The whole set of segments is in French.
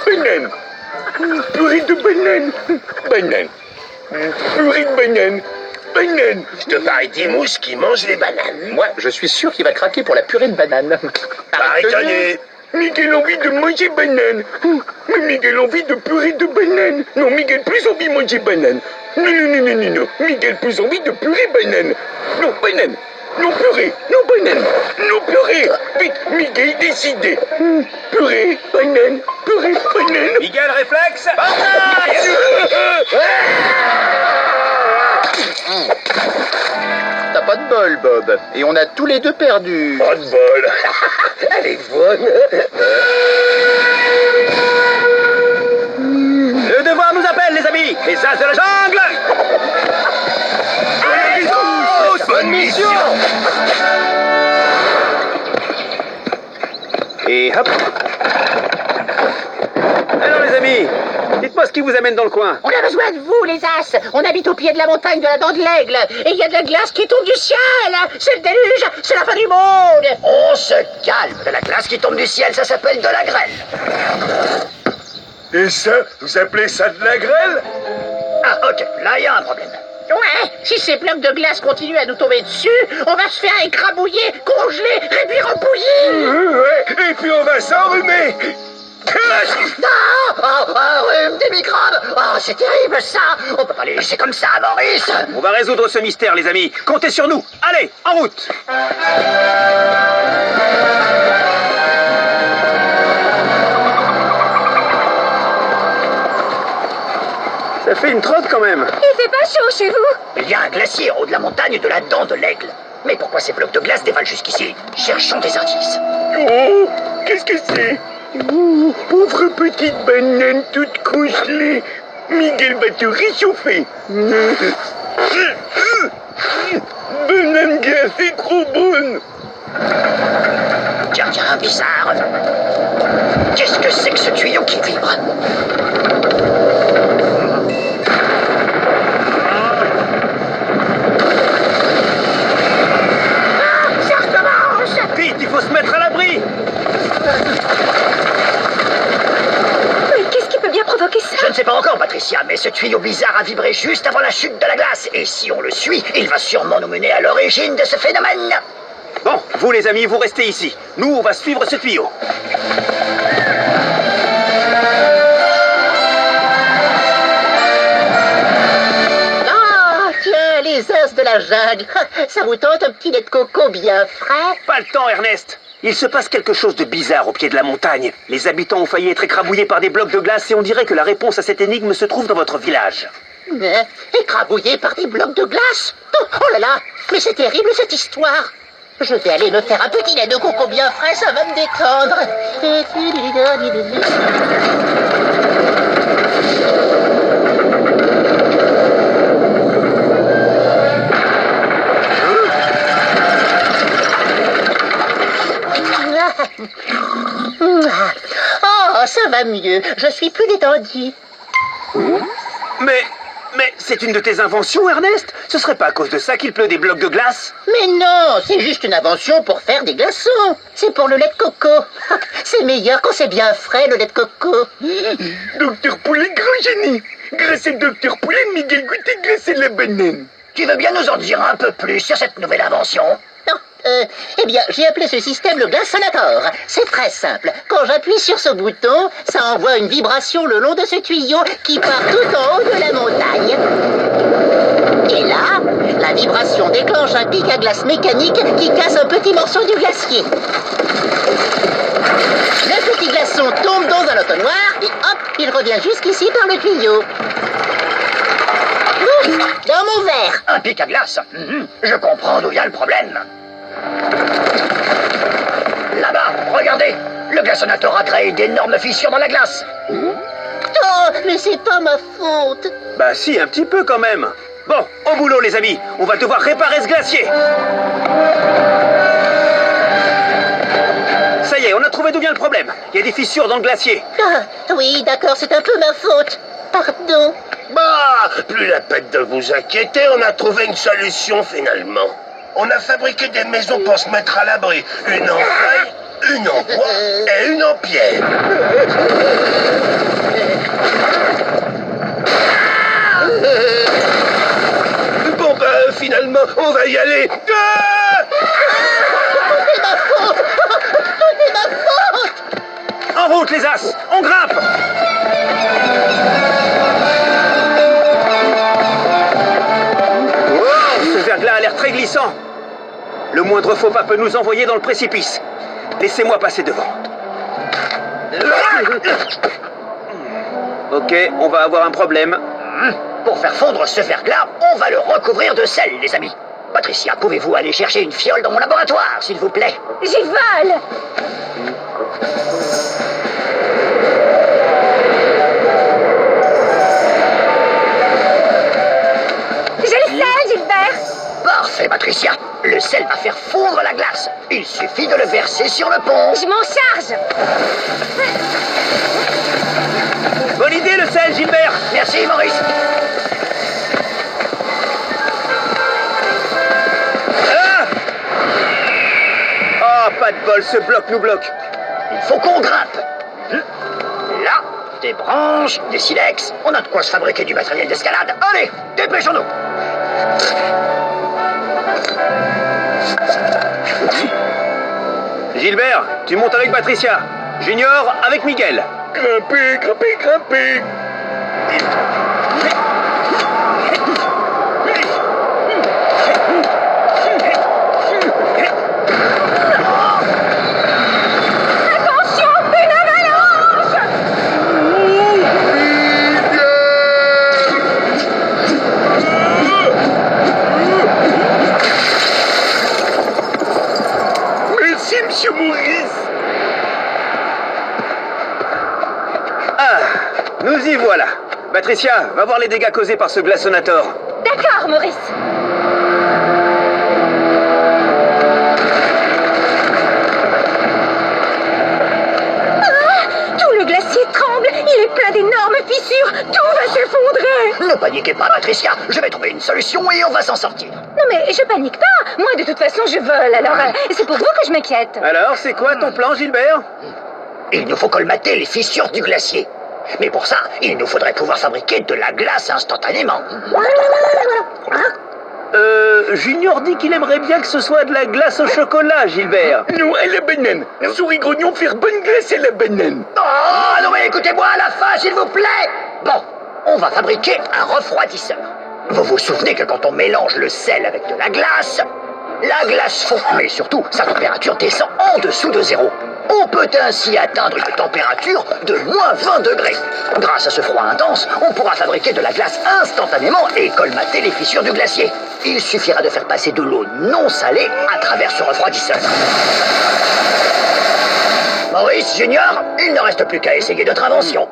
Banane. Purée de banane. Banane. Purée de banane. Banane. Je te parie des mousses qui mangent les bananes. Moi, je suis sûr qu'il va craquer pour la purée de banane. Pas étonné. Miguel a envie de manger banane. Mais Miguel a envie de purée de banane. Non, Miguel plus envie de manger banane. Non, non, non, non, non, non. Miguel plus envie de purée banane. Non, banane. Non, purée. Non, banane. Non, purée. Vite, Miguel, décidez. Purée, banane. Purée, banane. Miguel, réflexe. T'as pas de bol, Bob. Et on a tous les deux perdu. Pas de bol. Elle est bonne. Le devoir nous appelle, les amis. Les as de la jungle. Allez, tous. Bonne mission. Et hop. Alors, les amis, dites-moi ce qui vous amène dans le coin. On a besoin de vous, les As. On habite au pied de la montagne de la Dent de l'Aigle. Et il y a de la glace qui tombe du ciel. C'est le déluge. C'est la fin du monde. On se calme. De la glace qui tombe du ciel, ça s'appelle de la grêle. Et ça, vous appelez ça de la grêle? Ah, ok. Là, il y a un problème. Ouais, si ces blocs de glace continuent à nous tomber dessus, on va se faire écrabouiller, congeler, réduire en bouillie. Ouais, et puis on va s'enrhumer. Rhume, des microbes. Oh, c'est terrible, ça. On peut pas les laisser comme ça, Maurice. On va résoudre ce mystère, les amis. Comptez sur nous. Allez, en route. Ça fait une trotte quand même. Il fait pas chaud chez vous? Il y a un glacier en haut de la montagne de la Dent de l'Aigle. Mais pourquoi ces blocs de glace dévalent jusqu'ici? Cherchons des indices. Oh, qu'est-ce que c'est? Oh, pauvre petite banane toute congelée. Miguel va te réchauffer. Banane glacée trop bonne. Tiens, bizarre. Qu'est-ce que c'est que ce tuyau qui vibre? Vite, il faut se mettre à l'abri. Mais qu'est-ce qui peut bien provoquer ça? Je ne sais pas encore, Patricia, mais ce tuyau bizarre a vibré juste avant la chute de la glace. Et si on le suit, il va sûrement nous mener à l'origine de ce phénomène. Bon, vous les amis, vous restez ici. Nous, on va suivre ce tuyau. Ah, tiens, les As de la jungle. Ça vous tente un petit lait de coco bien frais? Pas le temps, Ernest. Il se passe quelque chose de bizarre au pied de la montagne. Les habitants ont failli être écrabouillés par des blocs de glace et on dirait que la réponse à cette énigme se trouve dans votre village. Mais écrabouillé par des blocs de glace? Oh là là, mais c'est terrible cette histoire. Je vais aller me faire un petit lait de coco bien frais, ça va me détendre. Oh, ça va mieux. Je suis plus détendue. Mais c'est une de tes inventions, Ernest? Ce serait pas à cause de ça qu'il pleut des blocs de glace? Mais non, c'est juste une invention pour faire des glaçons. C'est pour le lait de coco. C'est meilleur quand c'est bien frais, le lait de coco. Docteur Poulet, grand génie. Grâce à Docteur Poulet, Miguel goûtait glacé la banane. Tu veux bien nous en dire un peu plus sur cette nouvelle invention? Non, eh bien, j'ai appelé ce système le glaçonator. C'est très simple. Quand j'appuie sur ce bouton, ça envoie une vibration le long de ce tuyau qui part tout en haut de la montagne. Et là, la vibration déclenche un pic à glace mécanique qui casse un petit morceau du glacier. Le petit glaçon tombe dans un entonnoir et hop, il revient jusqu'ici par le tuyau. Ouf, dans mon verre. Un pic à glace. Je comprends d'où vient le problème. Là-bas, regardez. Le glaçonator a créé d'énormes fissures dans la glace. Oh, mais c'est pas ma faute. Bah si, un petit peu quand même. Bon, au boulot les amis, on va devoir réparer ce glacier. Ça y est, on a trouvé d'où vient le problème. Il y a des fissures dans le glacier. Ah, oui, d'accord, c'est un peu ma faute. Pardon. Bah, plus la peine de vous inquiéter, on a trouvé une solution finalement. On a fabriqué des maisons pour se mettre à l'abri. Une en feuille Une en bois et une en pierre. Bon ben, finalement, on va y aller. C'est ma faute! C'est ma faute! En route, les as! On grimpe! Wow, ce verglas a l'air très glissant. Le moindre faux pas peut nous envoyer dans le précipice. Laissez-moi passer devant. Ok, on va avoir un problème. Pour faire fondre ce verglas, on va le recouvrir de sel, les amis. Patricia, pouvez-vous aller chercher une fiole dans mon laboratoire, s'il vous plaît? J'y vole! Je le sais, Gilbert! Parfait, Patricia. Le sel va faire fondre la glace. Il suffit de le verser sur le pont. Je m'en charge! Bonne idée, le sel, Gilbert! Merci, Maurice. Ah! Oh, pas de bol, ce bloc nous bloque. Il faut qu'on grimpe. Là, des branches, des silex. On a de quoi se fabriquer du matériel d'escalade. Allez, dépêchons-nous. Gilbert, tu montes avec Patricia. Junior avec Miguel. Grimpez, grimpez, grimpez. Attention, une avalanche! Merci, monsieur Maurice. Ah, nous y voilà. Patricia, va voir les dégâts causés par ce glaçonnator. D'accord, Maurice. Tout le glacier tremble, il est plein d'énormes fissures, tout va s'effondrer. Ne paniquez pas, Patricia. Je vais trouver une solution et on va s'en sortir. Non mais je panique pas, moi de toute façon je vole, alors c'est pour vous que je m'inquiète. Alors, c'est quoi ton plan, Gilbert? Il nous faut colmater les fissures du glacier. Mais pour ça, il nous faudrait pouvoir fabriquer de la glace instantanément. Junior dit qu'il aimerait bien que ce soit de la glace au chocolat, Gilbert. Non, à la banane. Souris grognon faire bonne glace à la banane. Oh, non mais écoutez-moi à la fin, s'il vous plaît. Bon, on va fabriquer un refroidisseur. Vous vous souvenez que quand on mélange le sel avec de la glace fond, mais surtout, sa température descend en dessous de zéro. On peut ainsi atteindre une température de moins 20 degrés. Grâce à ce froid intense, on pourra fabriquer de la glace instantanément et colmater les fissures du glacier. Il suffira de faire passer de l'eau non salée à travers ce refroidisseur. Maurice Junior, il ne reste plus qu'à essayer notre invention.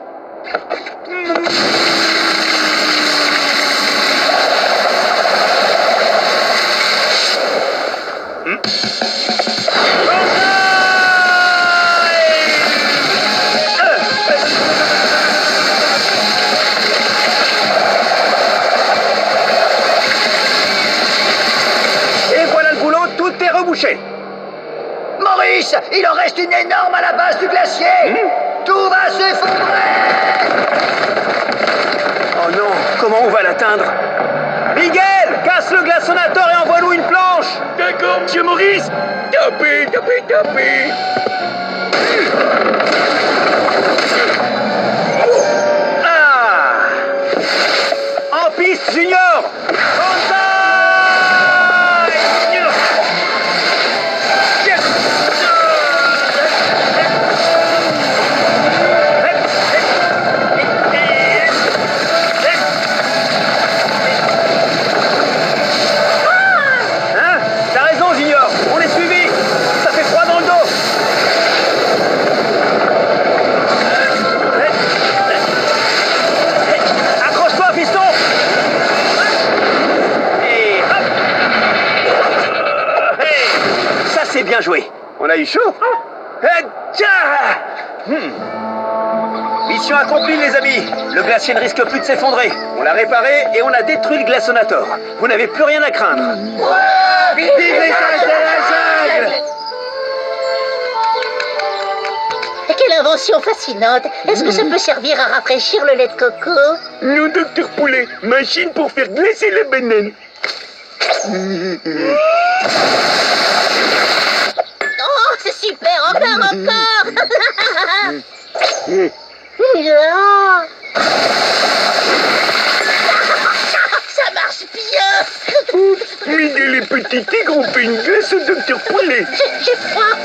Et voilà le boulot, tout est rebouché. Maurice, il en reste une énorme à la base du glacier. Tout va s'effondrer. Oh non, comment on va l'atteindre? Miguel, casse le glaçonnator et envoie-nous une planche. D'accord, monsieur Maurice. Tapez, tapez, tapez. Ah! En piste, Junior! Banzai! Hein? T'as raison, Junior! On est suivi! Ça fait froid dans le dos! Accroche-toi, fiston! Et hop! Hey, ça, c'est bien joué. On a eu chaud. Mission accomplie, les amis. Le glacier ne risque plus de s'effondrer. On l'a réparé et on a détruit le glaçonnator. Vous n'avez plus rien à craindre. Vive les singes de la jungle! Quelle invention fascinante! Est-ce que ça peut servir à rafraîchir le lait de coco? Non, docteur Poulet, machine pour faire glacer la banane. Oh, c'est super! Encore! Ça marche bien! Miguel et Petit Tigre ont fait une glace au docteur Poulet. J'ai froid!